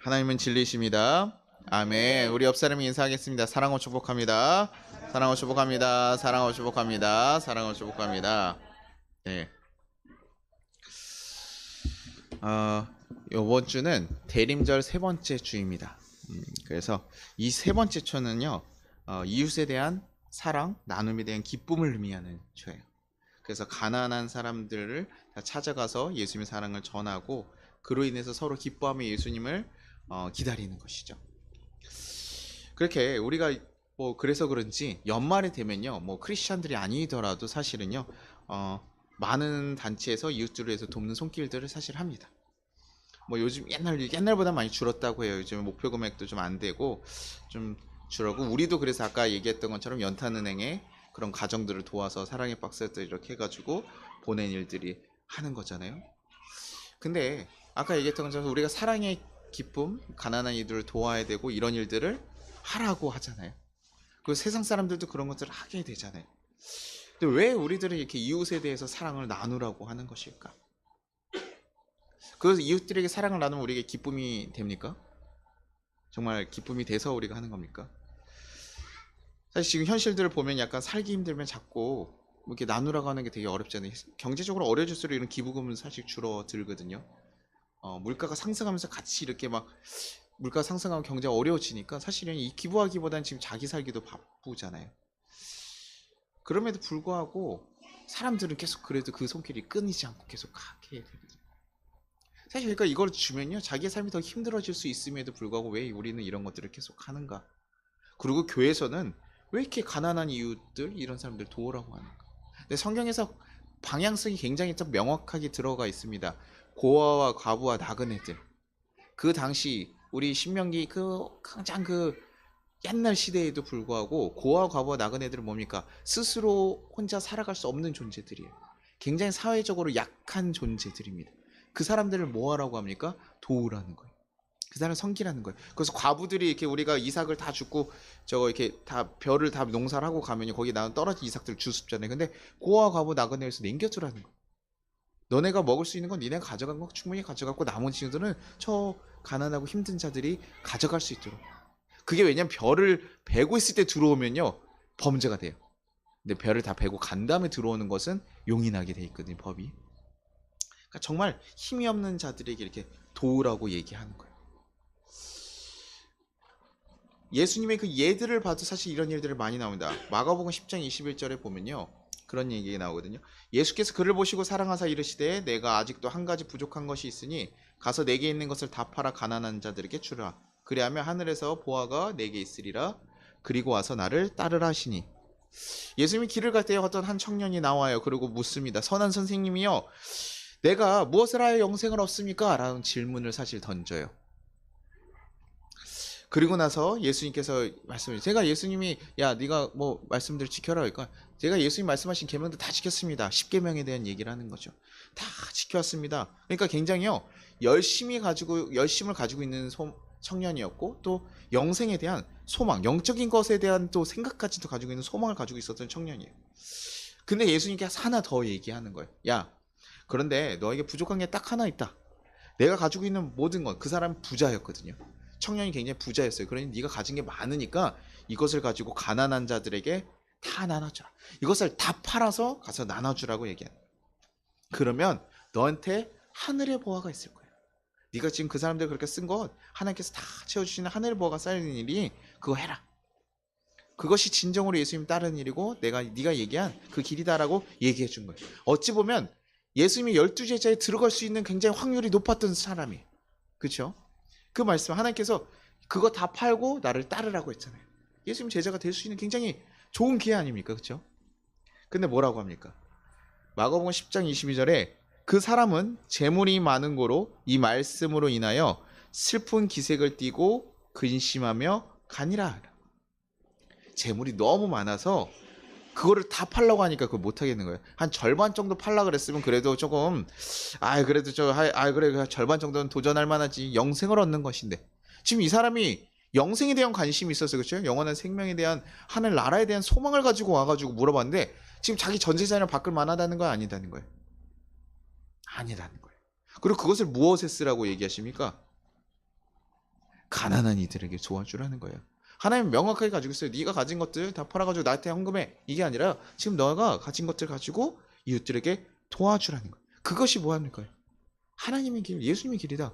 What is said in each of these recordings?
하나님은 진리이십니다. 아멘. 우리 옆 사람이 인사하겠습니다. 사랑하고 축복합니다. 사랑하고 축복합니다. 사랑하고 축복합니다. 사랑하고 축복합니다. 네. 이번 주는 대림절 세 번째 주입니다. 그래서 이 세 번째 주는요, 이웃에 대한 사랑, 나눔에 대한 기쁨을 의미하는 주예요. 그래서 가난한 사람들을 다 찾아가서 예수님의 사랑을 전하고 그로 인해서 서로 기뻐하며 예수님을 기다리는 것이죠. 그렇게 우리가 그래서 그런지 연말이 되면요, 크리스찬들이 아니더라도 사실은요, 많은 단체에서 이웃들을 위해서 돕는 손길들을 사실 합니다. 요즘 옛날보다 많이 줄었다고 해요. 요즘 목표 금액도 좀 안 되고 좀 줄었고, 우리도 그래서 아까 얘기했던 것처럼 연탄은행에 그런 가정들을 도와서 사랑의 박스들 이렇게 해가지고 보낸 일들이 하는 거잖아요. 근데 아까 얘기했던 것처럼 우리가 사랑의 기쁨, 가난한 이들을 도와야 되고 이런 일들을 하라고 하잖아요. 그리고 세상 사람들도 그런 것들을 하게 되잖아요. 근데 왜 우리들은 이렇게 이웃에 대해서 사랑을 나누라고 하는 것일까? 그래서 이웃들에게 사랑을 나누면 우리에게 기쁨이 됩니까? 정말 기쁨이 돼서 우리가 하는 겁니까? 사실 지금 현실들을 보면 약간 살기 힘들면 자꾸 이렇게 나누라고 하는 게 되게 어렵잖아요. 경제적으로 어려질수록 이런 기부금은 사실 줄어들거든요. 물가가 상승하면서 같이 이렇게 막 물가 상승하면 경제가 어려워지니까 사실은 이 기부하기보다는 지금 자기 살기도 바쁘잖아요. 그럼에도 불구하고 사람들은 계속 그래도 그 손길이 끊이지 않고 계속 가게 되거든요. 사실 그러니까 이걸 주면요, 자기의 삶이 더 힘들어질 수 있음에도 불구하고 왜 우리는 이런 것들을 계속 하는가? 그리고 교회에서는 왜 이렇게 가난한 이웃들, 이런 사람들 도우라고 하는가? 근데 성경에서 방향성이 굉장히 좀 명확하게 들어가 있습니다. 고아와 과부와 나그네들. 그 당시 우리 신명기 가장 옛날 시대에도 불구하고 고아와 과부와 나그네들은 뭡니까? 스스로 혼자 살아갈 수 없는 존재들이에요. 굉장히 사회적으로 약한 존재들입니다. 그 사람들을 뭐 하라고 합니까? 도우라는 거예요. 그 사람 섬기라는 거예요. 그래서 과부들이 이렇게 우리가 이삭을 다 줍고 이렇게 다 벼를 다 농사를 하고 가면요, 거기 나온 떨어진 이삭들 주습잖아요. 근데 고아 과부 나그네에서 남겨주라는 거예요. 너네가 먹을 수 있는 건 니네가 가져간 거 충분히 가져갔고 나머지들은 저 가난하고 힘든 자들이 가져갈 수 있도록. 그게 왜냐면 벼를 베고 있을 때 들어오면요, 범죄가 돼요. 근데 벼를 다 베고 간 다음에 들어오는 것은 용인하게 돼 있거든요, 법이. 그러니까 정말 힘이 없는 자들에게 이렇게 도우라고 얘기하는 거예요. 예수님의 그 예들을 봐도 사실 이런 일들이 많이 나옵니다. 마가복음 10장 21절에 보면요, 그런 얘기가 나오거든요. 예수께서 그를 보시고 사랑하사 이르시되 내가 아직도 한 가지 부족한 것이 있으니 가서 내게 있는 것을 다 팔아 가난한 자들에게 주라. 그리하면 하늘에서 보화가 내게 있으리라. 그리고 와서 나를 따르라 하시니. 예수님이 길을 갈 때 어떤 한 청년이 나와요. 그리고 묻습니다. 선한 선생님이요, 내가 무엇을 하여 영생을 얻습니까? 라는 질문을 사실 던져요. 그리고 나서 예수님께서 말씀을, 제가 예수님이 야 네가 말씀대로 지켜라, 그러니까 제가 예수님 말씀하신 계명들 다 지켰습니다. 10계명에 대한 얘기를 하는 거죠. 다 지켜왔습니다. 그러니까 굉장히요, 열심을 가지고 있는 청년이었고, 또 영생에 대한 소망, 영적인 것에 대한 또 생각까지도 가지고 있는 소망을 가지고 있었던 청년이에요. 근데 예수님께서 하나 더 얘기하는 거예요. 야, 그런데 너에게 부족한 게 딱 하나 있다. 내가 가지고 있는 모든 것, 그 사람은 부자였거든요. 청년이 굉장히 부자였어요. 그러니 네가 가진 게 많으니까 이것을 가지고 가난한 자들에게 다 나눠주라. 이것을 다 팔아서 가서 나눠주라고 얘기해. 그러면 너한테 하늘의 보화가 있을 거예요. 네가 지금 그 사람들 그렇게 쓴 것 하나님께서 다 채워주시는 하늘의 보화가 쌓이는 일이, 그거 해라. 그것이 진정으로 예수님 따르는 일이고 네가 얘기한 그 길이다라고 얘기해 준 거예요. 어찌 보면 예수님이 12제자에 들어갈 수 있는 굉장히 확률이 높았던 사람이에요. 그렇죠? 그 말씀, 하나님께서 그거 다 팔고 나를 따르라고 했잖아요. 예수님 제자가 될 수 있는 굉장히 좋은 기회 아닙니까? 그렇죠? 근데 뭐라고 합니까? 마가복음 10장 22절에 그 사람은 재물이 많은 고로 이 말씀으로 인하여 슬픈 기색을 띠고 근심하며 가니라. 재물이 너무 많아서 그거를 다 팔라고 하니까 그걸 못 하겠는 거예요. 한 절반 정도 팔라 그랬으면 그래도 조금, 그래도 그래, 절반 정도는 도전할 만하지. 영생을 얻는 것인데. 지금 이 사람이 영생에 대한 관심이 있었어요. 그렇죠? 영원한 생명에 대한, 하늘 나라에 대한 소망을 가지고 와가지고 물어봤는데, 지금 자기 전 재산을 바꿀 만하다는 거야, 아니다는 거예요? 아니라는 거예요. 그리고 그것을 무엇에 쓰라고 얘기하십니까? 가난한 이들에게 도와주라는 거예요. 하나님은 명확하게 가지고 있어요. 네가 가진 것들 다 팔아가지고 나한테 헌금해. 이게 아니라 지금 너가 가진 것들 가지고 이웃들에게 도와주라는 거예요. 그것이 뭐합니까? 하나님의 길, 예수님의 길이다.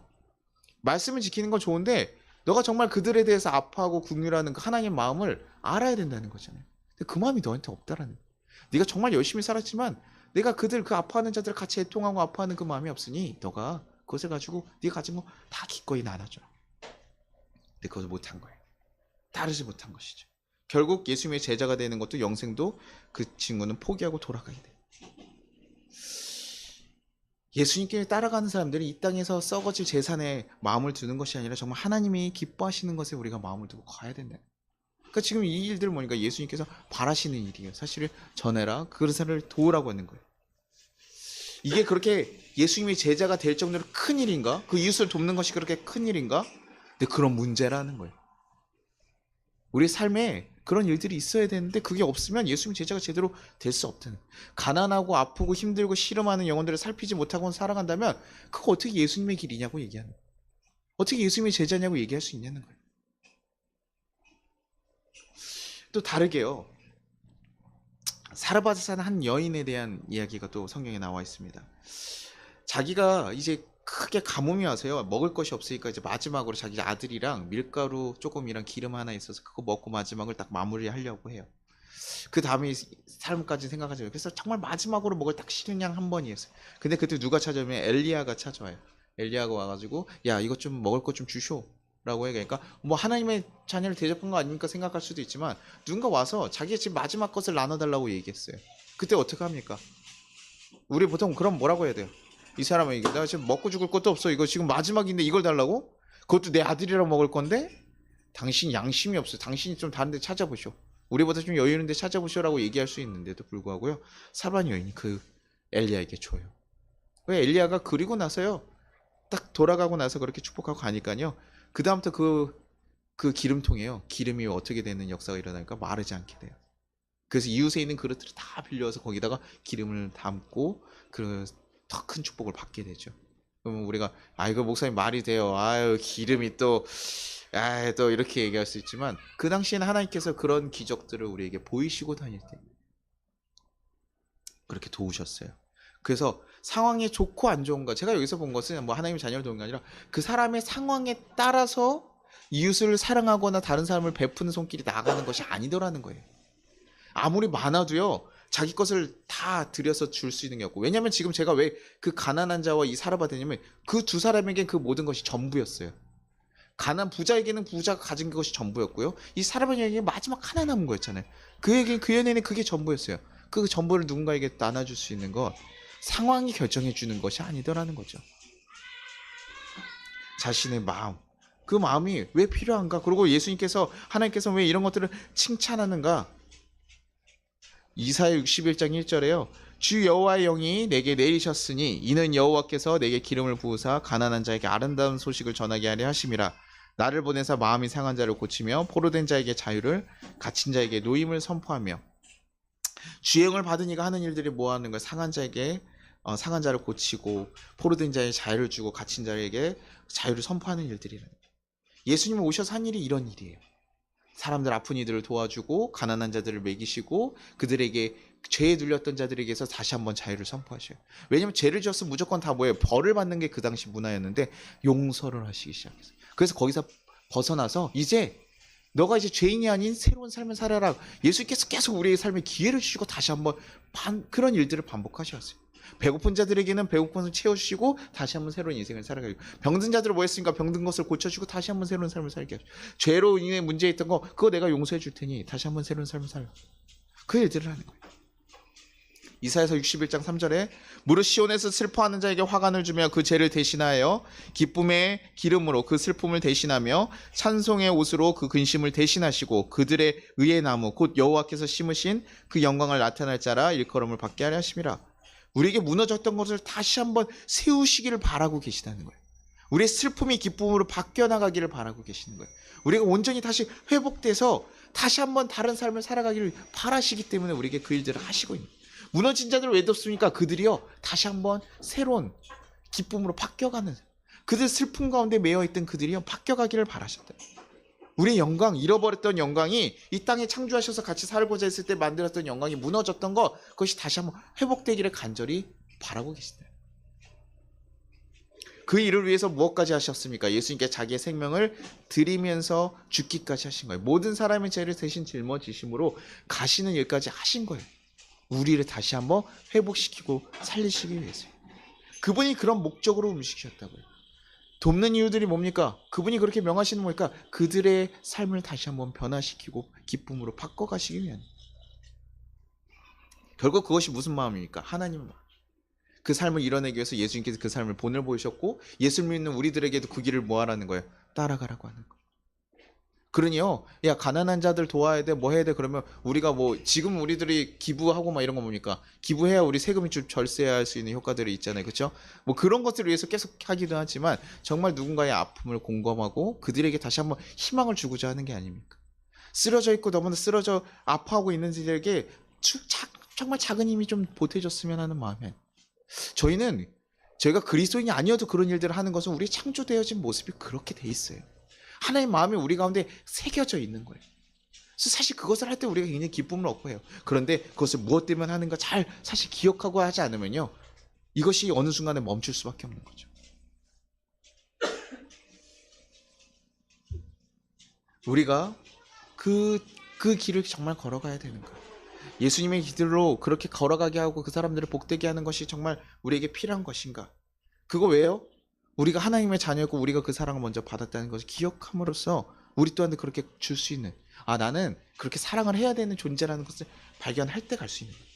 말씀을 지키는 건 좋은데 너가 정말 그들에 대해서 아파하고 국률하는 그 하나님의 마음을 알아야 된다는 거잖아요. 근데 그 마음이 너한테 없다라는 거예요. 네가 정말 열심히 살았지만 내가 그들 그 아파하는 자들을 같이 애통하고 아파하는 그 마음이 없으니 너가 그것을 가지고 네가 가진 거 다 기꺼이 나눠줘. 근데 그것을 못한 거예요. 따르지 못한 것이죠. 결국 예수님의 제자가 되는 것도 영생도 그 친구는 포기하고 돌아가게 돼요. 예수님께 따라가는 사람들이 이 땅에서 썩어질 재산에 마음을 두는 것이 아니라 정말 하나님이 기뻐하시는 것에 우리가 마음을 두고 가야 된다. 그러니까 지금 이 일들을 보니까 예수님께서 바라시는 일이에요. 사실을 전해라, 그릇을 도우라고 하는 거예요. 이게 그렇게 예수님의 제자가 될 정도로 큰 일인가? 그 이웃을 돕는 것이 그렇게 큰 일인가? 근데 그런 문제라는 거예요. 우리 삶에 그런 일들이 있어야 되는데 그게 없으면 예수님 제자가 제대로 될 수 없다는. 가난하고 아프고 힘들고 씨름하는 영혼들을 살피지 못하고 살아간다면 그거 어떻게 예수님의 길이냐고 얘기하는 거예요. 어떻게 예수님의 제자냐고 얘기할 수 있냐는 거예요. 또 다르게요. 사르밧에 사는 한 여인에 대한 이야기가 또 성경에 나와 있습니다. 자기가 이제 크게 가뭄이 와서요. 먹을 것이 없으니까 이제 마지막으로 자기 아들이랑 밀가루 조금이랑 기름 하나 있어서 그거 먹고 마지막을 딱 마무리하려고 해요. 그 다음에 삶까지 생각하지 않아요. 그래서 정말 마지막으로 먹을 딱 식량 한 번이었어요. 근데 그때 누가 찾아오면 엘리야가 찾아와요. 엘리야가 와가지고 야 이것 좀 먹을 것 좀 주쇼 라고 해. 그러니까 뭐 하나님의 자녀를 대접한 거 아닙니까 생각할 수도 있지만 누군가 와서 자기의 지금 마지막 것을 나눠달라고 얘기했어요. 그때 어떻게 합니까? 우리 보통 그럼 뭐라고 해야 돼요? 이 사람은 이게 내가 지금 먹고 죽을 것도 없어. 이거 지금 마지막인데 이걸 달라고? 그것도 내 아들이랑 먹을 건데? 당신 양심이 없어. 당신이 좀 다른 데 찾아보쇼. 우리보다 좀 여유 있는 데 찾아보쇼라고 얘기할 수 있는데도 불구하고요. 사르밧 여인이 그 엘리야에게 줘요. 왜 엘리야가 그리고 나서요. 딱 돌아가고 나서 그렇게 축복하고 가니까요. 그 다음부터 그 기름통에요. 기름이 어떻게 되는 역사가 일어나니까 마르지 않게 돼요. 그래서 이웃에 있는 그릇들을 다 빌려서 거기다가 기름을 담고 그 더 큰 축복을 받게 되죠. 그러면 우리가 이거 목사님 말이 돼요. 아유 기름이 또 이렇게 얘기할 수 있지만 그 당시에는 하나님께서 그런 기적들을 우리에게 보이시고 다닐 때 그렇게 도우셨어요. 그래서 상황이 좋고 안 좋은가 제가 여기서 본 것은 뭐 하나님의 자녀를 도운 게 아니라 그 사람의 상황에 따라서 이웃을 사랑하거나 다른 사람을 베푸는 손길이 나가는 것이 아니더라는 거예요. 아무리 많아도요 자기 것을 다 들여서 줄 수 있는 게 없고 왜냐면 지금 제가 왜 그 가난한 자와 이 사르밧 되냐면 그 두 사람에겐 그 모든 것이 전부였어요. 가난 부자에게는 부자가 가진 것이 전부였고요. 이 사르밧에게 마지막 하나 남은 거였잖아요. 그에게 그 연애는 그게 전부였어요. 그 전부를 누군가에게 나눠줄 수 있는 것 상황이 결정해 주는 것이 아니더라는 거죠. 자신의 마음 그 마음이 왜 필요한가? 그리고 예수님께서 하나님께서 왜 이런 것들을 칭찬하는가? 이사야 61장 1절에요. 주 여호와의 영이 내게 내리셨으니 이는 여호와께서 내게 기름을 부으사 가난한 자에게 아름다운 소식을 전하게 하려 하심이라. 나를 보내사 마음이 상한 자를 고치며 포로된 자에게 자유를 갇힌 자에게 노임을 선포하며. 주의 영을 받은 이가 하는 일들이 뭐 하는 거예요? 상한 자에게 상한 자를 고치고 포로된 자에게 자유를 주고 갇힌 자에게 자유를 선포하는 일들이라는 거예요. 예수님이 오셔서 한 일이 이런 일이에요. 사람들 아픈 이들을 도와주고 가난한 자들을 먹이시고 그들에게 죄에 눌렸던 자들에게서 다시 한번 자유를 선포하셔요. 왜냐하면 죄를 지었으면 무조건 다 뭐예요? 벌을 받는 게 그 당시 문화였는데 용서를 하시기 시작했어요. 그래서 거기서 벗어나서 이제 너가 이제 죄인이 아닌 새로운 삶을 살아라. 예수님께서 계속 우리의 삶에 기회를 주시고 다시 한번 그런 일들을 반복하셨어요. 배고픈 자들에게는 배고픔을 채워주시고 다시 한번 새로운 인생을 살아가고 병든 자들을 뭐 했으니까 병든 것을 고쳐주고 다시 한번 새로운 삶을 살게 하시고 죄로 인해 문제 있던 거 그거 내가 용서해 줄 테니 다시 한번 새로운 삶을 살아 그 일들을 하는 거예요. 이사야서 61장 3절에 무릇 시온에서 슬퍼하는 자에게 화관을 주며 그 죄를 대신하여 기쁨의 기름으로 그 슬픔을 대신하며 찬송의 옷으로 그 근심을 대신하시고 그들의 의의 나무 곧 여호와께서 심으신 그 영광을 나타낼 자라 일컬음을 받게 하려 하심이라. 우리에게 무너졌던 것을 다시 한번 세우시기를 바라고 계시다는 거예요. 우리의 슬픔이 기쁨으로 바뀌어 나가기를 바라고 계시는 거예요. 우리가 온전히 다시 회복돼서 다시 한번 다른 삶을 살아가기를 바라시기 때문에 우리에게 그 일들을 하시고 있는 거예요. 무너진 자들을 왜 뒀습니까? 그들이요 다시 한번 새로운 기쁨으로 바뀌어가는 그들 슬픔 가운데 매여 있던 그들이요 바뀌어가기를 바라셨다. 우리의 영광, 잃어버렸던 영광이 이 땅에 창조하셔서 같이 살고자 했을 때 만들었던 영광이 무너졌던 것, 그것이 다시 한번 회복되기를 간절히 바라고 계시다. 그 일을 위해서 무엇까지 하셨습니까? 예수님께 자기의 생명을 드리면서 죽기까지 하신 거예요. 모든 사람의 죄를 대신 짊어지심으로 가시는 일까지 하신 거예요. 우리를 다시 한번 회복시키고 살리시기 위해서요. 그분이 그런 목적으로 움직이셨다고요. 돕는 이유들이 뭡니까? 그분이 그렇게 명하시는 뭐니까 그들의 삶을 다시 한번 변화시키고 기쁨으로 바꿔가시기 위한. 결국 그것이 무슨 마음입니까? 하나님의 마음. 그 삶을 이뤄내기 위해서 예수님께서 그 삶을 본을 보이셨고 예수를 믿는 우리들에게도 그 길을 뭐 하라는 거예요? 따라가라고 하는 거예요. 그러니요, 야 가난한 자들 도와야 돼, 뭐 해야 돼 그러면 우리가 뭐 지금 우리들이 기부하고 막 이런 거 뭡니까? 기부해야 우리 세금이 좀 절세할 수 있는 효과들이 있잖아요, 그렇죠? 뭐 그런 것들을 위해서 계속 하기도 하지만 정말 누군가의 아픔을 공감하고 그들에게 다시 한번 희망을 주고자 하는 게 아닙니까? 쓰러져 있고 너무나 쓰러져 아파하고 있는 이들에게 정말 작은 힘이 좀 보태줬으면 하는 마음에 저희는 저희가 그리스도인이 아니어도 그런 일들을 하는 것은 우리 창조되어진 모습이 그렇게 돼 있어요. 하나의 마음이 우리 가운데 새겨져 있는 거예요. 그래서 사실 그것을 할 때 우리가 굉장히 기쁨을 얻고 해요. 그런데 그것을 무엇 때문에 하는가 잘 사실 기억하고 하지 않으면요, 이것이 어느 순간에 멈출 수밖에 없는 거죠. 우리가 그 길을 정말 걸어가야 되는 거예요. 예수님의 길로 그렇게 걸어가게 하고 그 사람들을 복되게 하는 것이 정말 우리에게 필요한 것인가? 그거 왜요? 우리가 하나님의 자녀였고 우리가 그 사랑을 먼저 받았다는 것을 기억함으로써 우리 또한 그렇게 줄 수 있는, 아 나는 그렇게 사랑을 해야 되는 존재라는 것을 발견할 때 갈 수 있는 거예요.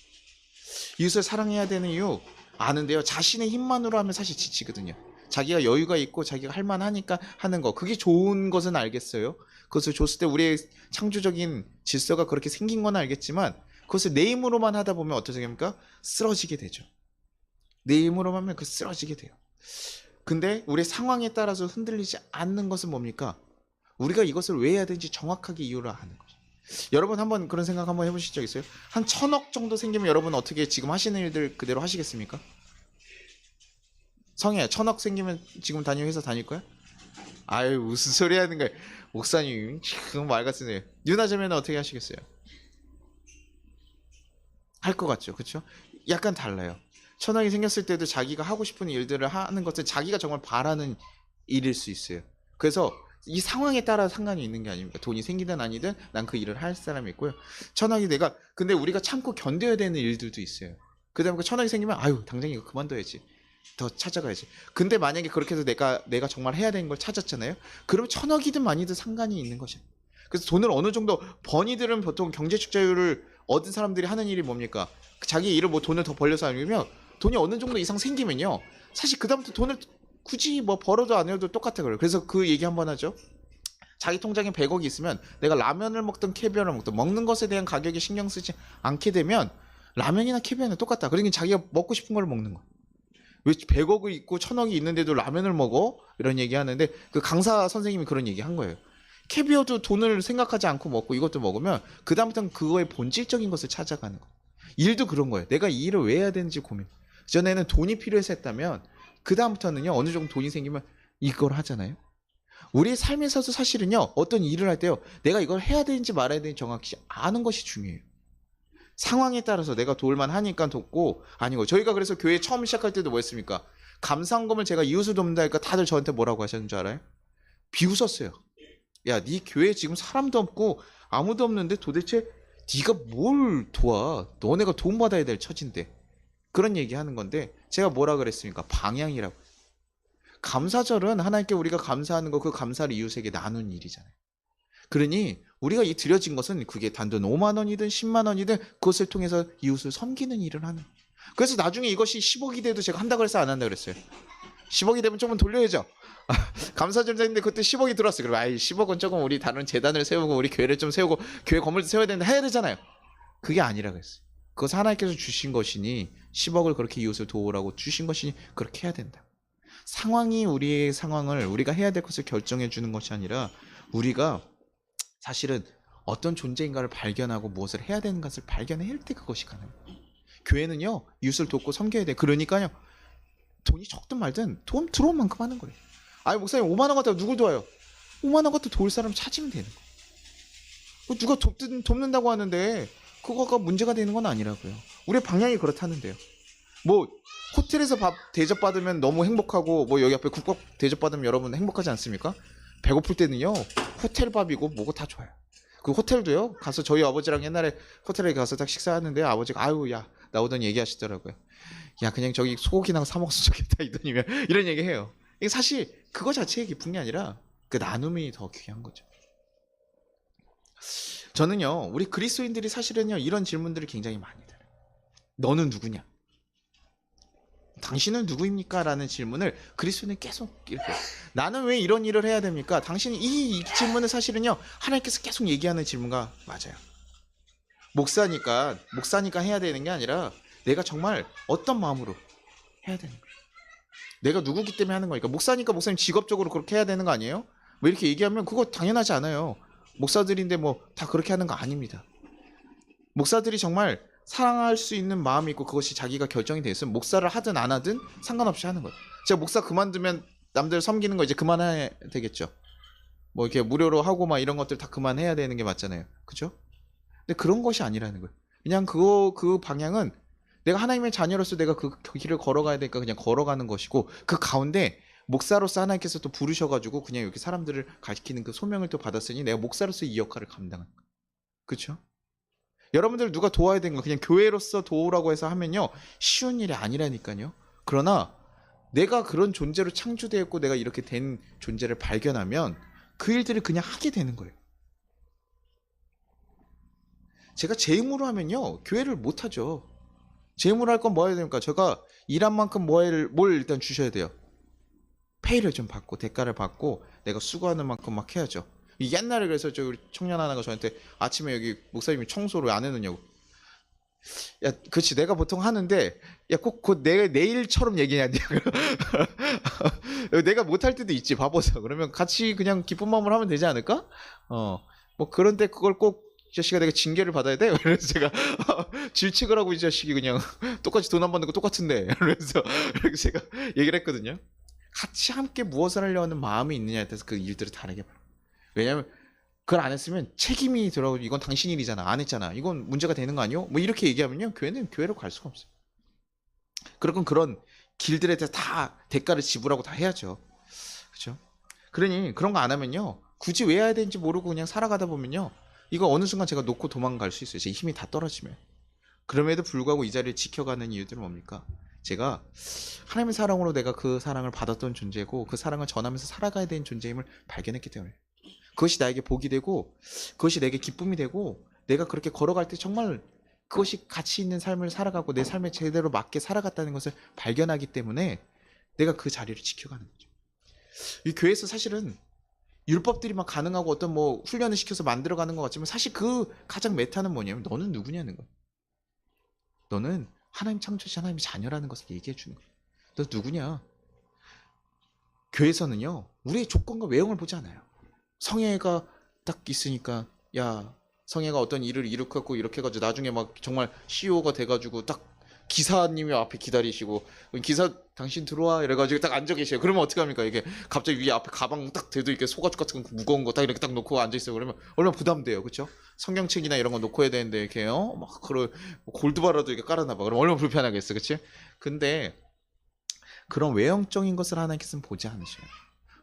이웃을 사랑해야 되는 이유 아는데요, 자신의 힘만으로 하면 사실 지치거든요. 자기가 여유가 있고 자기가 할 만하니까 하는 거, 그게 좋은 것은 알겠어요. 그것을 줬을 때 우리의 창조적인 질서가 그렇게 생긴 건 알겠지만 그것을 내 힘으로만 하다 보면 어떻게 됩니까? 쓰러지게 되죠. 내 힘으로만 하면 그 쓰러지게 돼요. 근데 우리의 상황에 따라서 흔들리지 않는 것은 뭡니까? 우리가 이것을 왜 해야 되는지 정확하게 이유를 아는 거죠. 여러분 한번 그런 생각 한번 해보실 적 있어요? 한 1,000억 정도 생기면 여러분 어떻게 지금 하시는 일들 그대로 하시겠습니까? 성혜야, 1,000억 생기면 지금 다니는 회사 다닐 거야? 아유 무슨 소리 하는 거야 목사님, 지금 말 같으네요. 유나자면 어떻게 하시겠어요? 할 것 같죠, 그렇죠? 약간 달라요. 1,000억이 생겼을 때도 자기가 하고 싶은 일들을 하는 것은 자기가 정말 바라는 일일 수 있어요. 그래서 이 상황에 따라 상관이 있는 게 아닙니다. 돈이 생기든 아니든 난 그 일을 할 사람이 있고요. 1,000억이 내가 근데 우리가 참고 견뎌야 되는 일들도 있어요. 그다음에 그 1,000억이 생기면 아유 당장 이거 그만둬야지, 더 찾아가야지. 근데 만약에 그렇게 해서 내가 정말 해야 되는 걸 찾았잖아요. 그러면 1,000억이든 많이든 상관이 있는 거죠. 그래서 돈을 어느 정도 번이들은 보통 경제적 자유를 얻은 사람들이 하는 일이 뭡니까? 자기 일을 뭐 돈을 더 벌려서 아니면 돈이 어느 정도 이상 생기면요, 사실 그다음부터 돈을 굳이 뭐 벌어도 안 해도 똑같아 그래요. 그래서 그 얘기 한번 하죠. 자기 통장에 100억이 있으면 내가 라면을 먹든 캐비어를 먹든 먹는 것에 대한 가격에 신경 쓰지 않게 되면 라면이나 캐비어는 똑같다. 그러니까 자기가 먹고 싶은 걸 먹는 거야. 왜 100억이 있고 1,000억이 있는데도 라면을 먹어? 이런 얘기 하는데 그 강사 선생님이 그런 얘기 한 거예요. 캐비어도 돈을 생각하지 않고 먹고 이것도 먹으면 그 다음부터는 그거의 본질적인 것을 찾아가는 거예요. 일도 그런 거예요. 내가 이 일을 왜 해야 되는지 고민. 전에는 돈이 필요해서 했다면 그 다음부터는요, 어느 정도 돈이 생기면 이걸 하잖아요. 우리의 삶에 있어서 사실은요, 어떤 일을 할 때요, 내가 이걸 해야 되는지 말아야 되는지 정확히 아는 것이 중요해요. 상황에 따라서 내가 도울만 하니까 돕고 아니고, 저희가 그래서 교회 처음 시작할 때도 뭐 했습니까? 감사헌금을 제가 이웃을 돕는다 하니까 다들 저한테 뭐라고 하셨는 줄 알아요? 비웃었어요. 야, 네 교회에 지금 사람도 없고 아무도 없는데 도대체 네가 뭘 도와? 너네가 도움받아야 될 처진데. 그런 얘기하는 건데 제가 뭐라 그랬습니까? 방향이라고. 감사절은 하나님께 우리가 감사하는 거, 그 감사를 이웃에게 나눈 일이잖아요. 그러니 우리가 이 드려진 것은 그게 단돈 5만 원이든 10만 원이든 그것을 통해서 이웃을 섬기는 일을 하는. 그래서 나중에 이것이 10억이 돼도 제가 한다고 해서 안 한다 그랬어요. 10억이 되면 조금 돌려야죠. 감사절 했는데 그때 10억이 들어왔어요. 그럼 아이 10억은 조금 우리 다른 재단을 세우고 우리 교회를 좀 세우고 교회 건물도 세워야 되는데 해야 되잖아요. 그게 아니라 그랬어요. 그것 하나님께서 주신 것이니 10억을 그렇게 이웃을 도우라고 주신 것이니 그렇게 해야 된다. 상황이 우리의 상황을 우리가 해야 될 것을 결정해 주는 것이 아니라 우리가 사실은 어떤 존재인가를 발견하고 무엇을 해야 되는 것을 발견할 때 그것이 가능해요. 교회는요, 이웃을 돕고 섬겨야 돼. 그러니까요, 돈이 적든 말든 돈 들어온 만큼 하는 거예요. 아니 목사님 5만 원 갖다가 누굴 도와요? 5만 원 갖다 도울 사람 찾으면 되는 거예요. 누가 돕는다고 하는데 그거가 문제가 되는 건 아니라고요. 우리의 방향이 그렇다는데요. 뭐 호텔에서 밥 대접받으면 너무 행복하고 뭐 여기 앞에 국밥 대접받으면 여러분 행복하지 않습니까? 배고플 때는요 호텔 밥이고 뭐고 다 좋아요. 그 호텔도요 가서 저희 아버지랑 옛날에 호텔에 가서 딱 식사하는데 아버지가 아유 야 나오더니 얘기하시더라고요. 야 그냥 저기 소고기나 사 먹었으면 좋겠다 이 돈이면 이런 얘기해요. 이게 사실 그거 자체의 기쁜 게 아니라 그 나눔이 더 귀한 거죠. 저는요 우리 그리스도인들이 사실은요 이런 질문들을 굉장히 많이 드려요. 너는 누구냐? 당신은 누구입니까? 라는 질문을 그리스도는 계속 이렇게 나는 왜 이런 일을 해야 됩니까? 당신이 이 질문을 사실은요 하나님께서 계속 얘기하는 질문과 맞아요. 목사니까 해야 되는 게 아니라 내가 정말 어떤 마음으로 해야 되는 거예요. 내가 누구기 때문에 하는 거니까. 목사니까 목사님 직업적으로 그렇게 해야 되는 거 아니에요? 뭐 이렇게 얘기하면 그거 당연하지 않아요. 목사들인데 뭐 다 그렇게 하는 거 아닙니다. 목사들이 정말 사랑할 수 있는 마음이 있고 그것이 자기가 결정이 돼 있으면 목사를 하든 안 하든 상관없이 하는 거예요. 제가 목사 그만두면 남들 섬기는 거 이제 그만해야 되겠죠. 뭐 이렇게 무료로 하고 막 이런 것들 다 그만해야 되는 게 맞잖아요. 그죠? 근데 그런 것이 아니라는 거예요. 그냥 그 방향은 내가 하나님의 자녀로서 내가 그 길을 걸어가야 되니까 그냥 걸어가는 것이고 그 가운데 목사로서 하나님께서 또 부르셔가지고 그냥 이렇게 사람들을 가리키는 그 소명을 또 받았으니 내가 목사로서 이 역할을 감당하는 거예요. 그렇죠? 여러분들 누가 도와야 되는 거 그냥 교회로서 도우라고 해서 하면요 쉬운 일이 아니라니까요. 그러나 내가 그런 존재로 창조되었고 내가 이렇게 된 존재를 발견하면 그 일들을 그냥 하게 되는 거예요. 제가 제 힘으로 하면요 교회를 못 하죠. 제 힘으로 할 건 뭐 해야 됩니까? 제가 일한 만큼 뭘 일단 주셔야 돼요. 페이를 좀 받고 대가를 받고 내가 수고하는 만큼 막 해야죠. 옛날에 그래서 저 우리 청년 하나가 저한테 아침에 여기 목사님이 청소를 안 해놓냐고. 야, 그렇지 내가 보통 하는데 야 꼭 내일처럼 얘기해야 돼. 내가 못할 때도 있지 바보서. 그러면 같이 그냥 기쁜 마음으로 하면 되지 않을까? 뭐 그런데 그걸 꼭 이 자식아 내가 징계를 받아야 돼? 그래서 제가 질책을 하고 이 자식이 그냥 똑같이 돈 안 받는 거 똑같은데 그래서 이렇게 제가 얘기를 했거든요. 같이 함께 무엇을 하려 하는 마음이 있느냐에 따라서 그 일들을 다르게 봐요. 왜냐면 그걸 안 했으면 책임이 들어가고 이건 당신 일이잖아. 안 했잖아. 이건 문제가 되는 거 아니요? 뭐 이렇게 얘기하면요. 교회는 교회로 갈 수가 없어요. 그러면 그런 길들에 대해서 다 대가를 지불하고 다 해야죠. 그렇죠? 그러니 그런 거 안 하면요. 굳이 왜 해야 되는지 모르고 그냥 살아가다 보면요. 이거 어느 순간 제가 놓고 도망갈 수 있어요. 제 힘이 다 떨어지면. 그럼에도 불구하고 이 자리를 지켜가는 이유들은 뭡니까? 제가 하나님의 사랑으로 내가 그 사랑을 받았던 존재고 그 사랑을 전하면서 살아가야 되는 존재임을 발견했기 때문에 그것이 나에게 복이 되고 그것이 내게 기쁨이 되고 내가 그렇게 걸어갈 때 정말 그것이 가치 있는 삶을 살아가고 내 삶에 제대로 맞게 살아갔다는 것을 발견하기 때문에 내가 그 자리를 지켜가는 거죠. 이 교회에서 사실은 율법들이 막 가능하고 어떤 뭐 훈련을 시켜서 만들어가는 것 같지만 사실 그 가장 메타는 뭐냐면 너는 누구냐는 거야. 너는 하나님 창조시 하나님의 자녀라는 것을 얘기해 주는 거야. 너 누구냐? 교회에서는요 우리의 조건과 외형을 보지 않아요. 성애가 딱 있으니까 야 성애가 어떤 일을 일으켰고 이렇게 해가지고 나중에 막 정말 CEO가 돼가지고 딱 기사님이 앞에 기다리시고 기사 당신 들어와 이래가지고 딱 앉아 계셔요. 그러면 어떻게 합니까? 이게 갑자기 위에 앞에 가방 딱 대도 이렇게 소가죽 같은 거 무거운 거 딱 이렇게 딱 놓고 앉아 있어요. 그러면 얼마나 부담돼요, 그렇죠? 성경책이나 이런 거 놓고 해야 되는데 이렇게요, 막 그런 골드바라도 이렇게 깔아놔봐. 그럼 얼마나 불편하겠어, 그렇지? 근데 그런 외형적인 것을 하나님께서는 보지 않으셔요.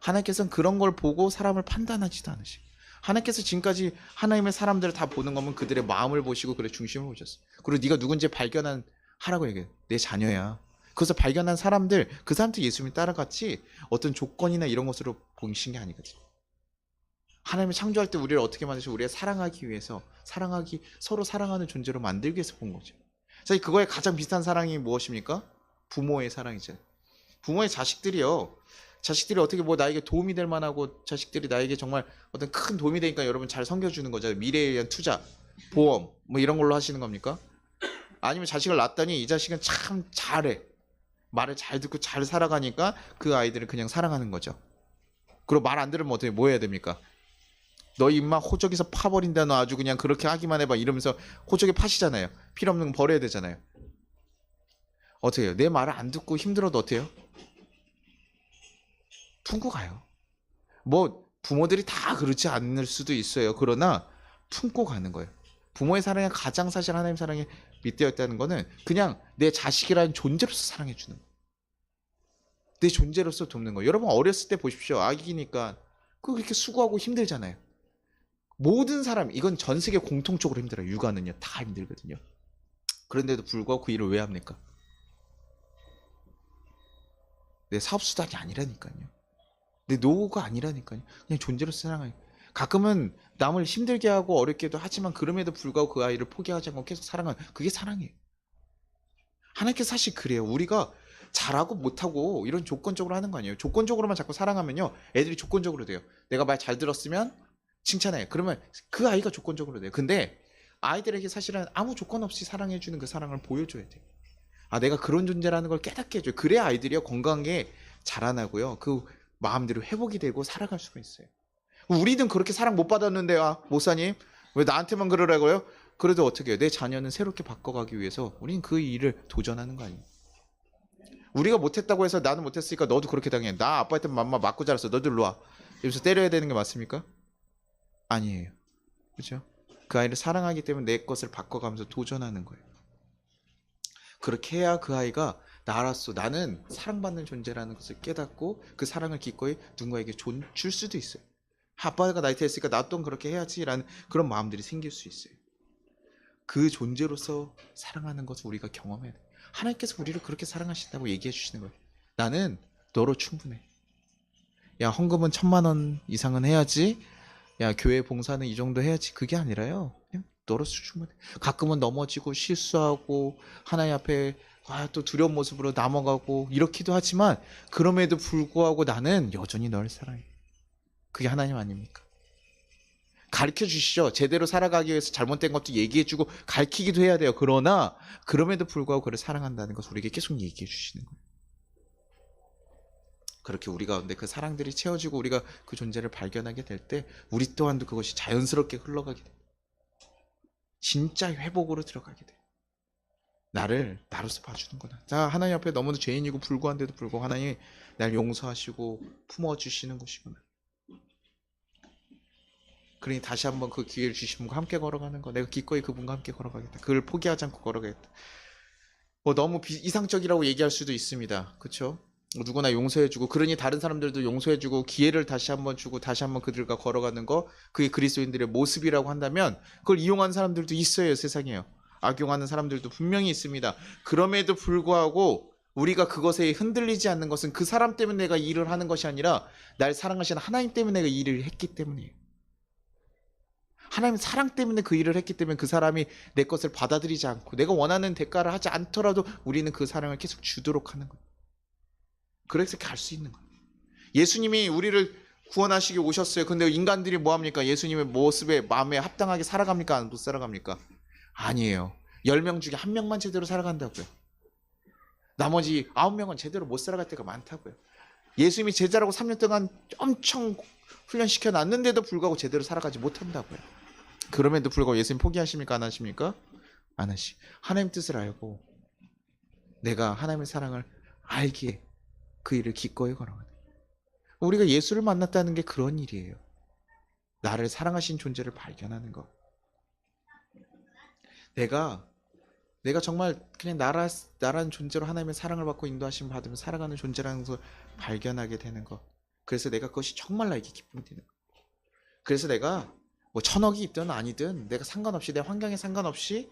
하나님께서는 그런 걸 보고 사람을 판단하지도 않으시고 하나님께서 지금까지 하나님의 사람들을 다 보는 거면 그들의 마음을 보시고 그의 중심을 보셨어요. 그리고 네가 누군지 발견한 하라고 얘기해요. 내 자녀야. 그래서 발견한 사람들 그 사람들 예수님이 따라갔지 어떤 조건이나 이런 것으로 보신 게 아니거든요. 하나님이 창조할 때 우리를 어떻게 만드시고 우리가 사랑하기 위해서 서로 사랑하는 존재로 만들기 위해서 본 거죠. 사실 그거에 가장 비슷한 사랑이 무엇입니까? 부모의 사랑이죠. 부모의 자식들이 어떻게 뭐 나에게 도움이 될 만하고 자식들이 나에게 정말 어떤 큰 도움이 되니까 여러분 잘 섬겨주는 거잖아요. 미래에 대한 투자, 보험 뭐 이런 걸로 하시는 겁니까? 아니면 자식을 낳았더니 이 자식은 참 잘해. 말을 잘 듣고 잘 살아가니까 그 아이들을 그냥 사랑하는 거죠. 그리고 말 안 들으면 어떻게 뭐 해야 됩니까? 너 임마 호적에서 파버린다. 너 아주 그냥 그렇게 하기만 해봐 이러면서 호적에 파시잖아요. 필요 없는 거 버려야 되잖아요. 어떻게 해요? 내 말을 안 듣고 힘들어도 어때요? 품고 가요. 뭐 부모들이 다 그렇지 않을 수도 있어요. 그러나 품고 가는 거예요. 부모의 사랑이 가장 사실 하나님 사랑에 밑되어 있다는 거는 그냥 내 자식이라는 존재로서 사랑해 주는 거예요. 내 존재로서 돕는 거예요. 여러분 어렸을 때 보십시오. 아기니까 그렇게 수고하고 힘들잖아요. 모든 사람, 이건 전 세계 공통적으로 힘들어요. 육아는요. 다 힘들거든요. 그런데도 불구하고 그 일을 왜 합니까? 내 사업수단이 아니라니까요. 내 노후가 아니라니까요. 그냥 존재로서 사랑해요. 가끔은 남을 힘들게 하고 어렵게도 하지만 그럼에도 불구하고 그 아이를 포기하지 않고 계속 사랑하는, 그게 사랑이에요. 하나님께서 사실 그래요. 우리가 잘하고 못하고 이런 조건적으로 하는 거 아니에요. 조건적으로만 자꾸 사랑하면요, 애들이 조건적으로 돼요. 내가 말 잘 들었으면 칭찬해. 그러면 그 아이가 조건적으로 돼요. 근데 아이들에게 사실은 아무 조건 없이 사랑해주는 그 사랑을 보여줘야 돼요. 아, 내가 그런 존재라는 걸 깨닫게 해줘요. 그래야 아이들이요, 건강하게 자라나고요, 그 마음대로 회복이 되고 살아갈 수가 있어요. 우리는 그렇게 사랑 못 받았는데, 아, 목사님 왜 나한테만 그러라고요? 그래도 어떻게 해요? 내 자녀는 새롭게 바꿔가기 위해서 우리는 그 일을 도전하는 거 아니에요. 우리가 못했다고 해서 나는 못했으니까 너도 그렇게 당해. 나 아빠한테 맘마 맞고 자랐어. 너도 일로 와. 이러면서 때려야 되는 게 맞습니까? 아니에요. 그렇죠? 그 아이를 사랑하기 때문에 내 것을 바꿔가면서 도전하는 거예요. 그렇게 해야 그 아이가 나로서 나는 사랑받는 존재라는 것을 깨닫고 그 사랑을 기꺼이 누군가에게 줄 수도 있어요. 아빠가 나이트 했으니까 나 또한 그렇게 해야지라는 그런 마음들이 생길 수 있어요. 그 존재로서 사랑하는 것을 우리가 경험해야 돼. 하나님께서 우리를 그렇게 사랑하신다고 얘기해 주시는 거예요. 나는 너로 충분해. 야, 헌금은 1,000만 원 이상은 해야지. 야, 교회 봉사는 이 정도 해야지. 그게 아니라요, 그냥 너로서 충분해. 가끔은 넘어지고 실수하고 하나님 앞에 또 두려운 모습으로 넘어가고 이렇기도 하지만 그럼에도 불구하고 나는 여전히 널 사랑해. 그게 하나님 아닙니까? 가르쳐 주시죠. 제대로 살아가기 위해서 잘못된 것도 얘기해 주고 가르치기도 해야 돼요. 그러나 그럼에도 불구하고 그를 사랑한다는 것을 우리에게 계속 얘기해 주시는 거예요. 그렇게 우리 가운데 그 사랑들이 채워지고 우리가 그 존재를 발견하게 될 때 우리 또한도 그것이 자연스럽게 흘러가게 돼요. 진짜 회복으로 들어가게 돼요. 나를 나로서 봐주는구나. 자, 하나님 앞에 너무도 죄인이고 불구한데도 불구하고 하나님이 날 용서하시고 품어주시는 것이구나. 그러니 다시 한번 그 기회를 주신 분과 함께 걸어가는 거, 내가 기꺼이 그분과 함께 걸어가겠다. 그를 포기하지 않고 걸어가겠다. 뭐 너무 이상적이라고 얘기할 수도 있습니다. 그렇죠? 누구나 용서해주고, 그러니 다른 사람들도 용서해주고 기회를 다시 한번 주고 다시 한번 그들과 걸어가는 거, 그게 그리스도인들의 모습이라고 한다면 그걸 이용하는 사람들도 있어요. 세상에요. 악용하는 사람들도 분명히 있습니다. 그럼에도 불구하고 우리가 그것에 흔들리지 않는 것은 그 사람 때문에 내가 일을 하는 것이 아니라 날 사랑하시는 하나님 때문에 내가 일을 했기 때문이에요. 하나님 사랑 때문에 그 일을 했기 때문에 그 사람이 내 것을 받아들이지 않고 내가 원하는 대가를 하지 않더라도 우리는 그 사랑을 계속 주도록 하는 거예요. 그래서 갈 수 있는 거예요. 예수님이 우리를 구원하시기 오셨어요. 근데 인간들이 뭐합니까? 예수님의 모습에 마음에 합당하게 살아갑니까? 못 살아갑니까? 아니에요. 10명 중에 1명만 제대로 살아간다고요. 나머지 9명은 제대로 못 살아갈 때가 많다고요. 예수님이 제자라고 3년 동안 엄청 훈련시켜 놨는데도 불구하고 제대로 살아가지 못한다고요. 그럼에도 불구하고 예수님 포기하십니까? 안 하십니까? 안 하시. 하나님 뜻을 알고 내가 하나님의 사랑을 알기에 그 일을 기꺼이 걸어가는. 우리가 예수를 만났다는 게 그런 일이에요. 나를 사랑하신 존재를 발견하는 것. 내가 정말 그냥 나라는 존재로 하나님의 사랑을 받고 인도하심 받으며 살아가는 존재라는 것을 발견하게 되는 것. 그래서 내가 그것이 정말 나에게 기쁨이 되는 것. 그래서 내가 뭐 1,000억이 있든 아니든 내가 상관없이, 내 환경에 상관없이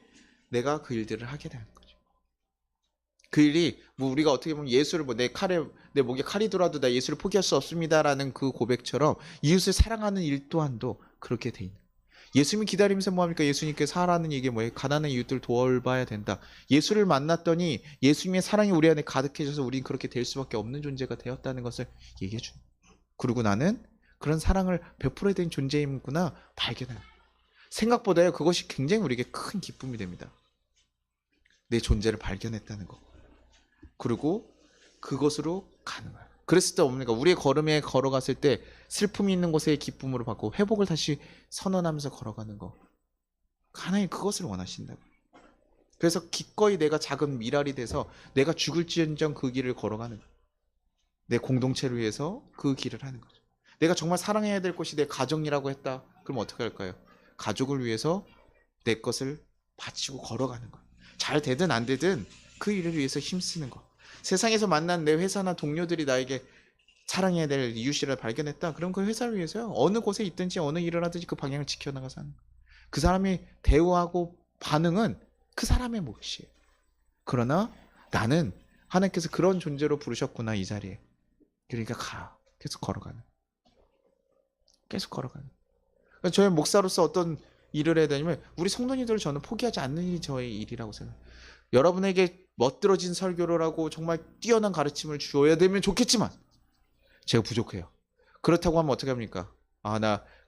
내가 그 일들을 하게 되는 거죠. 그 일이 뭐 우리가 어떻게 보면 예수를 뭐 내 목에 칼이 들어와도 나 예수를 포기할 수 없습니다라는 그 고백처럼 이웃을 사랑하는 일 또한도 그렇게 돼 있는. 예수님이 기다리면서 뭐합니까? 예수님께서 하라는 얘기 뭐예요? 가난한 이웃들 도와야 된다. 예수를 만났더니 예수님의 사랑이 우리 안에 가득해져서 우린 그렇게 될 수밖에 없는 존재가 되었다는 것을 얘기해 주는. 그리고 나는 그런 사랑을 베풀어야 되는 존재이구나 발견해요. 생각보다요, 그것이 굉장히 우리에게 큰 기쁨이 됩니다. 내 존재를 발견했다는 것. 그리고 그것으로 가는 거예요. 그랬을 때 뭡니까? 우리의 걸음에 걸어갔을 때 슬픔이 있는 곳에 기쁨으로 바꾸고 회복을 다시 선언하면서 걸어가는 거. 하나님 그것을 원하신다고. 그래서 기꺼이 내가 작은 미랄이 돼서 내가 죽을지언정 그 길을 걸어가는 거예요. 내 공동체를 위해서 그 길을 하는 거죠. 내가 정말 사랑해야 될 것이 내 가정이라고 했다. 그럼 어떻게 할까요? 가족을 위해서 내 것을 바치고 걸어가는 거. 잘 되든 안 되든 그 일을 위해서 힘쓰는 거. 세상에서 만난 내 회사나 동료들이 나에게 사랑해야 될 이웃이라 발견했다. 그럼 그 회사를 위해서요. 어느 곳에 있든지 어느 일을 하든지 그 방향을 지켜나가서 하는 거. 그 사람이 대우하고 반응은 그 사람의 몫이에요. 그러나 나는 하나님께서 그런 존재로 부르셨구나 이 자리에. 그러니까 가. 계속 걸어가는. 계속 걸어가는. 그러니까 저희 목사로서 어떤 일을 해야 되냐면 우리 성도님들을 저는 포기하지 않는 일이 저의 일이라고 생각해요. 여러분에게 멋들어진 설교를 하고 정말 뛰어난 가르침을 주어야 되면 좋겠지만 제가 부족해요. 그렇다고 하면 어떻게 합니까?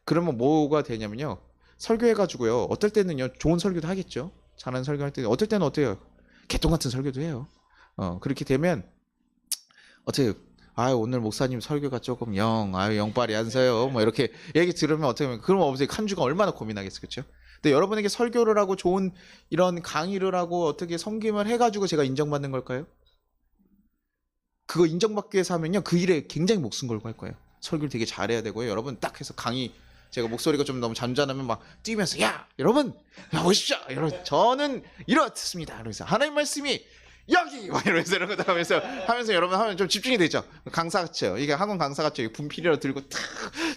그러면 뭐가 되냐면요. 설교해가지고요. 어떨 때는요. 좋은 설교도 하겠죠. 잘하는 설교할 때 어떨 때는 어때요? 개똥 같은 설교도 해요. 그렇게 되면 어떻게 오늘 목사님 설교가 조금 영빨이 안 서요. 뭐 이렇게 얘기 들으면 어떻게 하면 그럼 어제 한 주가 얼마나 고민하겠어요. 그렇죠? 근데 여러분에게 설교를 하고 좋은 이런 강의를 하고 어떻게 섬김을 해가지고 제가 인정받는 걸까요? 그거 인정받기 위해서 하면요. 그 일에 굉장히 목숨 걸고 할 거예요. 설교를 되게 잘해야 되고요. 여러분 딱 해서 강의 제가 목소리가 좀 너무 잔잔하면 막 뛰면서 여러분 오십시오. 여러분 저는 이렇습니다. 그러면서 하나님 말씀이 여기 막 이러면서 이런 거 하면서 여러분 하면 좀 집중이 되죠. 강사 같죠. 이게 학원 강사 같죠. 분필이라도 들고 탁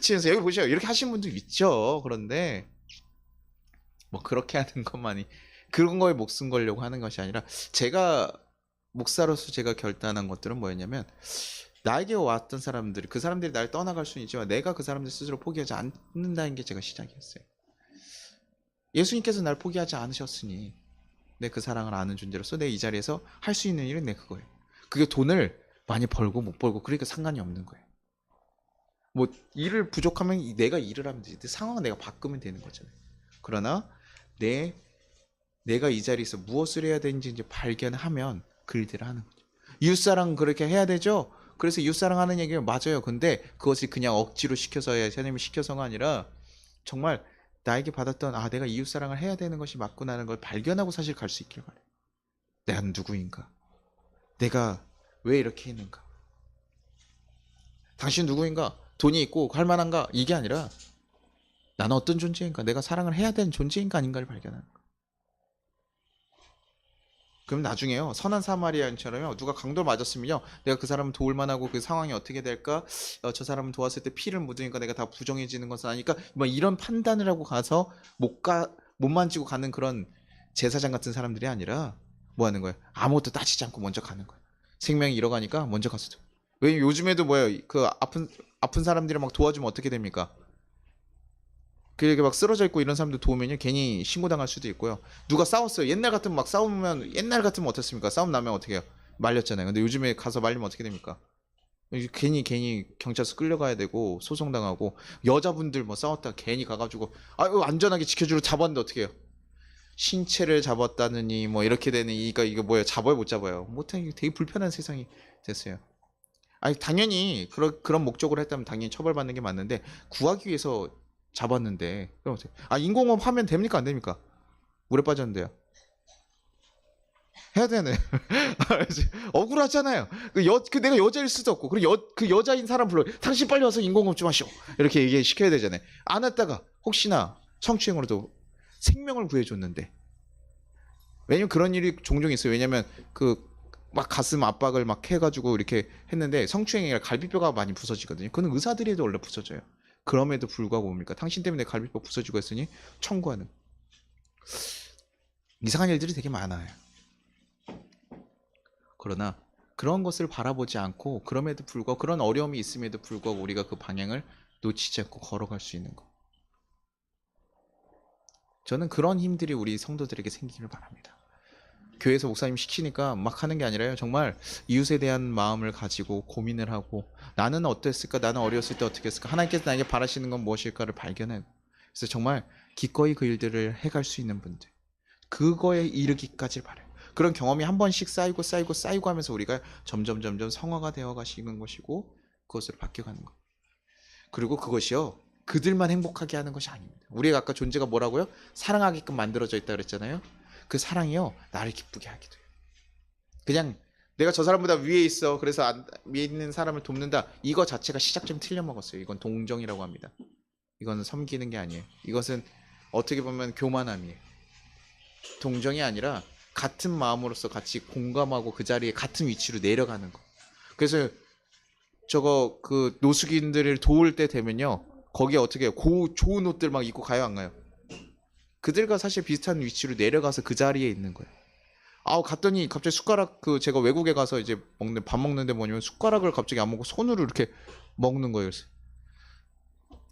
치면서 여기 보시죠. 이렇게 하시는 분들 있죠. 그런데 뭐 그렇게 하는 것만이 그런 거에 목숨 걸려고 하는 것이 아니라 제가 목사로서 제가 결단한 것들은 뭐였냐면 나에게 왔던 사람들이 그 사람들이 날 떠나갈 수는 있지만 내가 그 사람들 스스로 포기하지 않는다는 게 제가 시작이었어요. 예수님께서 날 포기하지 않으셨으니 내 그 사랑을 아는 존재로서 내 이 자리에서 할 수 있는 일은 내 그거예요. 그게 돈을 많이 벌고 못 벌고 그러니까 상관이 없는 거예요. 뭐 일을 부족하면 내가 일을 하면 되지. 상황은 내가 바꾸면 되는 거잖아요. 그러나 내가 이 자리에서 무엇을 해야 되는지 이제 발견하면 그 일들을 하는 거죠. 이웃사랑 그렇게 해야 되죠. 그래서 이웃사랑 하는 얘기가 맞아요. 근데 그것이 그냥 억지로 시켜서야 하나님이 시켜서가 아니라 정말 나에게 받았던 내가 이웃사랑을 해야 되는 것이 맞구나라는 걸 발견하고 사실 갈 수 있길 바래요. 내가 누구인가? 내가 왜 이렇게 있는가? 당신 누구인가? 돈이 있고 할 만한가? 이게 아니라 나는 어떤 존재인가? 내가 사랑을 해야 되는 존재인가 아닌가를 발견하는 거예요. 그럼 나중에요. 선한 사마리아인처럼요. 누가 강도를 맞았으면요. 내가 그 사람을 도울 만하고 그 상황이 어떻게 될까? 저 사람을 도왔을 때 피를 묻으니까 내가 다 부정해지는 것은 아니까 뭐 이런 판단을 하고 가서 못 만지고 가는 그런 제사장 같은 사람들이 아니라 뭐 하는 거예요? 아무것도 따지지 않고 먼저 가는 거예요. 생명이 잃어가니까 먼저 가서. 왜냐면 요즘에도 뭐예요? 그 아픈 사람들이 막 도와주면 어떻게 됩니까? 그렇게 막 쓰러져 있고 이런 사람들 도우면요 괜히 신고당할 수도 있고요. 누가 싸웠어요. 옛날 같으면 막 싸우면 옛날 같으면 어떻습니까? 싸움 나면 어떻게 해요? 말렸잖아요. 근데 요즘에 가서 말리면 어떻게 됩니까? 괜히 경찰서 끌려가야 되고 소송당하고 여자분들 뭐 싸웠다 괜히 가가지고 안전하게 지켜주러 잡았는데 어떻게 해요? 신체를 잡았다느니 뭐 이렇게 되는 이거 뭐예요? 잡아요 못 잡아요? 못해. 되게 불편한 세상이 됐어요. 당연히 그런 목적으로 했다면 당연히 처벌받는 게 맞는데 구하기 위해서 잡았는데 그럼 어떻게? 인공호흡 하면 됩니까 안 됩니까? 물에 빠졌는데요. 해야 되네. 억울하잖아요. 내가 여자일 수도 없고 그리고 그 여자인 사람 불러. 당신 빨리 와서 인공호흡 좀 하시오. 이렇게 얘기 시켜야 되잖아요. 안 했다가 혹시나 성추행으로도 생명을 구해줬는데. 왜냐면 그런 일이 종종 있어요. 왜냐면 막 가슴 압박을 막 해가지고 이렇게 했는데 성추행이 아니라 갈비뼈가 많이 부서지거든요. 그건 의사들이 해도 원래 부서져요. 그럼에도 불구하고 뭡니까? 당신 때문에 갈비뼈 부서지고 했으니 청구하는 이상한 일들이 되게 많아요. 그러나 그런 것을 바라보지 않고 그럼에도 불구하고 그런 어려움이 있음에도 불구하고 우리가 그 방향을 놓치지 않고 걸어갈 수 있는 것. 저는 그런 힘들이 우리 성도들에게 생기기를 바랍니다. 교회에서 목사님 시키니까 막 하는 게 아니라요. 정말 이웃에 대한 마음을 가지고 고민을 하고 나는 어땠을까? 나는 어렸을 때 어떻게 했을까? 하나님께서 나에게 바라시는 건 무엇일까를 발견하고 그래서 정말 기꺼이 그 일들을 해갈 수 있는 분들 그거에 이르기까지 바라요. 그런 경험이 한 번씩 쌓이고 하면서 우리가 점점 성화가 되어 가시는 것이고 그것으로 바뀌어가는 것. 그리고 그것이요. 그들만 행복하게 하는 것이 아닙니다. 우리가 아까 존재가 뭐라고요? 사랑하게끔 만들어져 있다 그랬잖아요. 그 사랑이요. 나를 기쁘게 하기도 해요. 그냥 내가 저 사람보다 위에 있어. 그래서 위에 있는 사람을 돕는다. 이거 자체가 시작점이 틀려먹었어요. 이건 동정이라고 합니다. 이거는 섬기는 게 아니에요. 이것은 어떻게 보면 교만함이에요. 동정이 아니라 같은 마음으로서 같이 공감하고 그 자리에 같은 위치로 내려가는 거. 그래서 저거 그 노숙인들을 도울 때 되면요, 거기에 어떻게 해요? 좋은 옷들 막 입고 가요, 안 가요? 그들과 사실 비슷한 위치로 내려가서 그 자리에 있는 거예요. 갔더니 갑자기 숟가락, 제가 외국에 가서 이제 밥 먹는데 뭐냐면 숟가락을 갑자기 안 먹고 손으로 이렇게 먹는 거예요. 그래서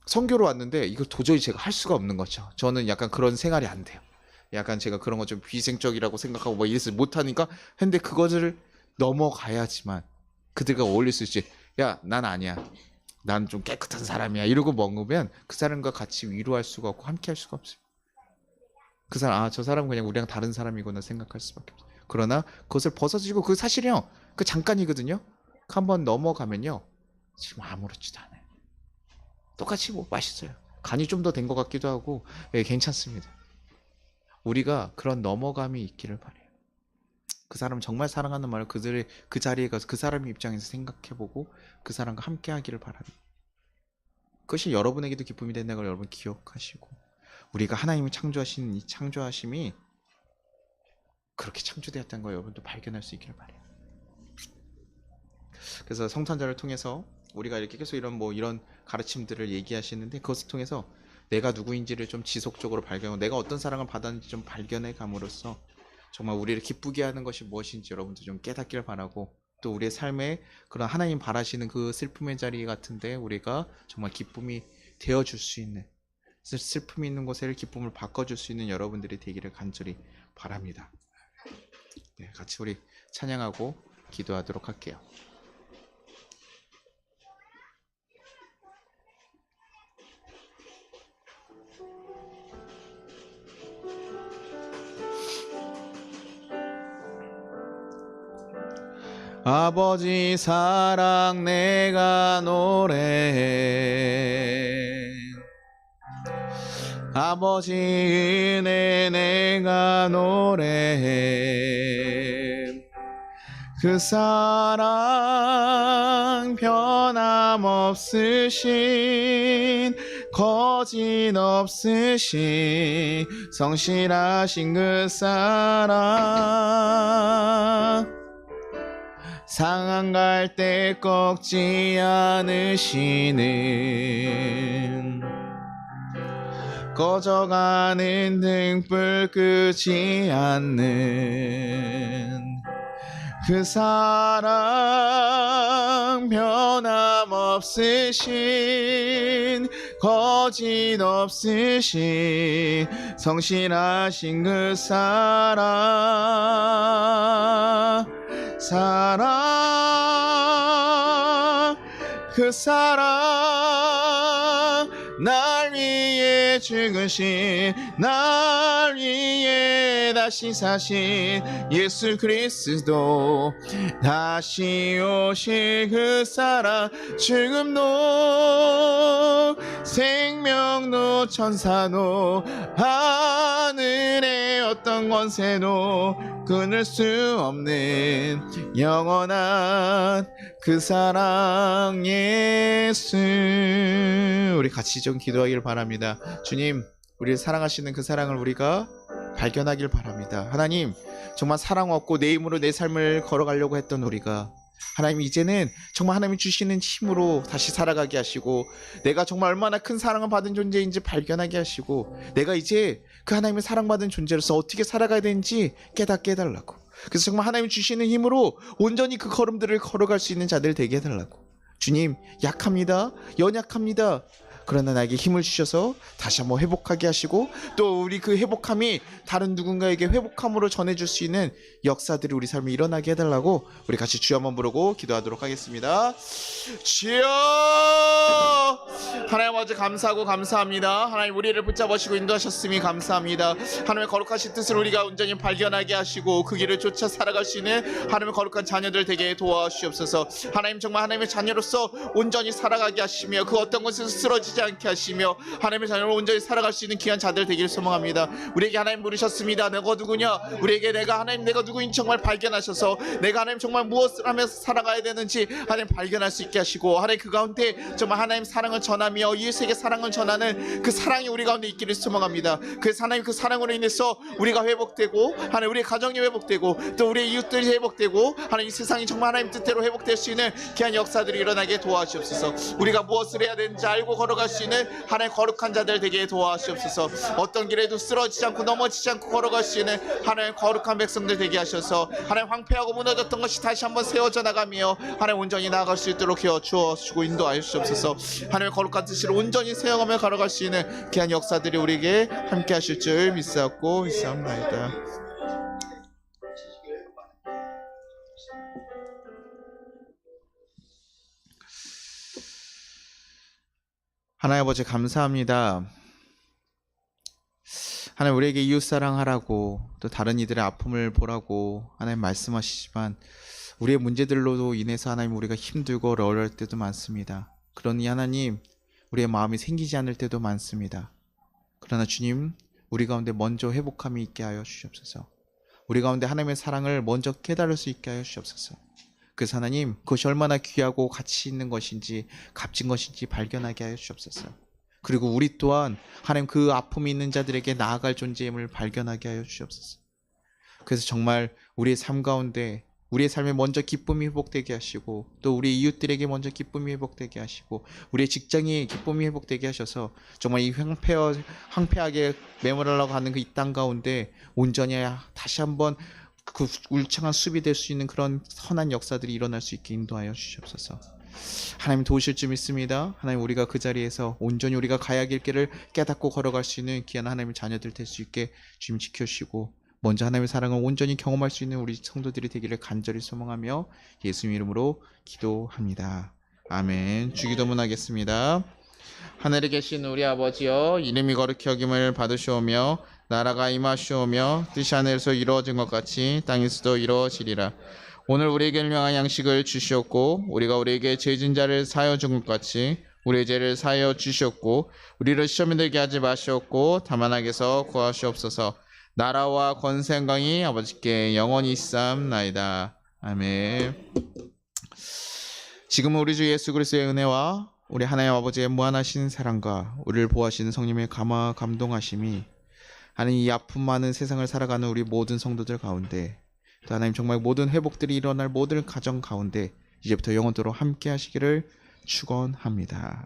선교로 왔는데 이거 도저히 제가 할 수가 없는 거죠. 저는 약간 그런 생활이 안 돼요. 약간 제가 그런 거 좀 비생적이라고 생각하고 뭐 이래서 못하니까 했는데, 그것을 넘어가야지만 그들과 어울릴 수 있지. 야, 난 아니야. 난 좀 깨끗한 사람이야. 이러고 먹으면 그 사람과 같이 위로할 수가 없고 함께 할 수가 없어요. 그 사람, 저 사람은 그냥 우리랑 다른 사람이구나 생각할 수밖에 없어요. 그러나 그것을 벗어지고, 그 사실이요, 그 잠깐이거든요. 한번 넘어가면요, 지금 아무렇지도 않아요. 똑같이 뭐 맛있어요. 간이 좀 더 된 것 같기도 하고, 예, 괜찮습니다. 우리가 그런 넘어감이 있기를 바래요. 그 사람 정말 사랑하는 말을 그들의 그 자리에 가서 그 사람의 입장에서 생각해보고 그 사람과 함께 하기를 바랍니다. 그것이 여러분에게도 기쁨이 된다는 걸 여러분 기억하시고, 우리가 하나님이 창조하신 이 창조하심이 그렇게 창조되었다는 걸 여러분도 발견할 수 있기를 바래요. 그래서 성탄절을 통해서 우리가 이렇게 계속 이런 가르침들을 얘기하시는데, 그것을 통해서 내가 누구인지를 좀 지속적으로 발견하고 내가 어떤 사랑을 받았는지 좀 발견해 감으로써 정말 우리를 기쁘게 하는 것이 무엇인지 여러분도 좀 깨닫기를 바라고, 또 우리의 삶에 그런 하나님 바라시는 그 슬픔의 자리 같은데 우리가 정말 기쁨이 되어줄 수 있는, 슬픔이 있는 곳에 기쁨을 바꿔줄 수 있는 여러분들이 되기를 간절히 바랍니다. 네, 같이 우리 찬양하고 기도하도록 할게요. 아버지 사랑 내가 노래해, 아버지 은혜 내가 노래해, 그 사랑 변함없으신 거짓 없으신 성실하신 그 사랑, 상한 갈 때 꺾지 않으시는, 꺼져가는 등불 끄지 않는 그 사랑 변함없으신 거짓 없으신 성실하신 그 사랑, 그 사랑 날 위해 죽으신, 날 위해 다시 사신 예수 그리스도, 다시 오실 그 사랑, 죽음도 생명도 천사도 하늘의 어떤 권세도 끊을 수 없는 영원한 그 사랑 예수. 우리 같이 좀 기도하길 바랍니다. 주님, 우리를 사랑하시는 그 사랑을 우리가 발견하길 바랍니다. 하나님, 정말 사랑 없고 내 힘으로 내 삶을 걸어가려고 했던 우리가, 하나님 이제는 정말 하나님이 주시는 힘으로 다시 살아가게 하시고, 내가 정말 얼마나 큰 사랑을 받은 존재인지 발견하게 하시고, 내가 이제 그 하나님의 사랑받은 존재로서 어떻게 살아가야 되는지 깨닫게 해달라고. 그래서 정말 하나님이 주시는 힘으로 온전히 그 걸음들을 걸어갈 수 있는 자들 되게 해달라고. 주님, 약합니다. 연약합니다. 그러나 나에게 힘을 주셔서 다시 한번 회복하게 하시고, 또 우리 그 회복함이 다른 누군가에게 회복함으로 전해줄 수 있는 역사들이 우리 삶에 일어나게 해달라고 우리 같이 주여 한번 부르고 기도하도록 하겠습니다. 주여 하나님 아버지 감사하고 감사합니다. 하나님 우리를 붙잡으시고 인도하셨음이 감사합니다. 하나님의 거룩하신 뜻을 우리가 온전히 발견하게 하시고 그 길을 쫓아 살아갈 수 있는 하나님의 거룩한 자녀들 되게 도와주시옵소서. 하나님 정말 하나님의 자녀로서 온전히 살아가게 하시며 그 어떤 것에서 쓰러지지 않게 하시며 하나님의 자녀로 온전히 살아갈 수 있는 귀한 자들 되기를 소망합니다. 우리에게 하나님 부르셨습니다. 내가 누구냐? 우리에게 내가 누구인지 정말 발견하셔서 내가 하나님 정말 무엇을 하면서 살아가야 되는지 하나님 발견할 수 있게 하시고 하나님 그 가운데 정말 하나님 사랑을 전하며 이웃에게 사랑을 전하는 그 사랑이 우리 가운데 있기를 소망합니다. 그래서 하나님 그 사랑으로 인해서 우리가 회복되고 하나님 우리의 가정이 회복되고 또 우리의 이웃들이 회복되고 하나님 이 세상이 정말 하나님 뜻대로 회복될 수 있는 귀한 역사들이 일어나게 도와주옵소서. 우리가 무엇을 해야 되는지 알고 걸어갈 수 있는 하나님 거룩한 자들 되게 도와주옵소서. 어떤 길에도 쓰러지지 않고 넘어지지 않고 걸어갈 수 있는 하나님 거룩한 백성들 되게 하셔서 하나님 황폐하고 무너졌던 것이 다시 한번 세워져 나가며 하나님 온전히 나아갈 수 있도록 주어주시고 인도하여 주옵소서. 하나님의 거룩한 뜻을 온전히 세워가며 걸어갈 수 있는 귀한 역사들이 우리에게 함께 하실 줄 믿사옵고 믿사옵나이다. 하나님 아버지 감사합니다. 하나님 우리에게 이웃 사랑하라고 또 다른 이들의 아픔을 보라고 하나님 말씀하시지만 우리의 문제들로도 인해서 하나님 우리가 힘들고 어려울 때도 많습니다. 그러니 하나님 우리의 마음이 생기지 않을 때도 많습니다. 그러나 주님 우리 가운데 먼저 회복함이 있게 하여 주시옵소서. 우리 가운데 하나님의 사랑을 먼저 깨달을 수 있게 하여 주시옵소서. 그래서 하나님 그것이 얼마나 귀하고 가치 있는 것인지 값진 것인지 발견하게 하여 주시옵소서. 그리고 우리 또한 하나님 그 아픔이 있는 자들에게 나아갈 존재임을 발견하게 하여 주시옵소서. 그래서 정말 우리의 삶 가운데 우리의 삶에 먼저 기쁨이 회복되게 하시고 또 우리 이웃들에게 먼저 기쁨이 회복되게 하시고 우리의 직장에 기쁨이 회복되게 하셔서 정말 이 황폐하게 매몰하려고 하는 그 이 땅 가운데 온전히 다시 한번 그 울창한 숲이 될 수 있는 그런 선한 역사들이 일어날 수 있게 인도하여 주시옵소서. 하나님 도우실 줄 믿습니다. 하나님 우리가 그 자리에서 온전히 우리가 가야 할 길을 깨닫고 걸어갈 수 있는 귀한 하나님의 자녀들 될 수 있게 주님 지켜주시고 먼저 하나님의 사랑을 온전히 경험할 수 있는 우리 성도들이 되기를 간절히 소망하며 예수님 이름으로 기도합니다. 아멘. 주기도문 하겠습니다. 하늘에 계신 우리 아버지여 이름이 거룩히 여김을 받으시오며 나라가 임하시오며 뜻이 하늘에서 이루어진 것 같이 땅에서도 이루어지리라. 오늘 우리에게 일용할 양식을 주시옵고 우리가 우리에게 죄진 자를 사하여 준 것 같이 우리의 죄를 사하여 주시옵고 우리를 시험에 들게 하지 마시옵고 다만 악에서 구하시옵소서. 나라와 권세 영광이 아버지께 영원히 있사옵나이다. 아멘. 지금은 우리 주 예수 그리스도의 은혜와 우리 하나님 아버지의 무한하신 사랑과 우리를 보호하시는 성령의 감화 감동하심이 하나님 이 아픔 많은 세상을 살아가는 우리 모든 성도들 가운데 또 하나님 정말 모든 회복들이 일어날 모든 가정 가운데 이제부터 영원토록 함께 하시기를 축원합니다.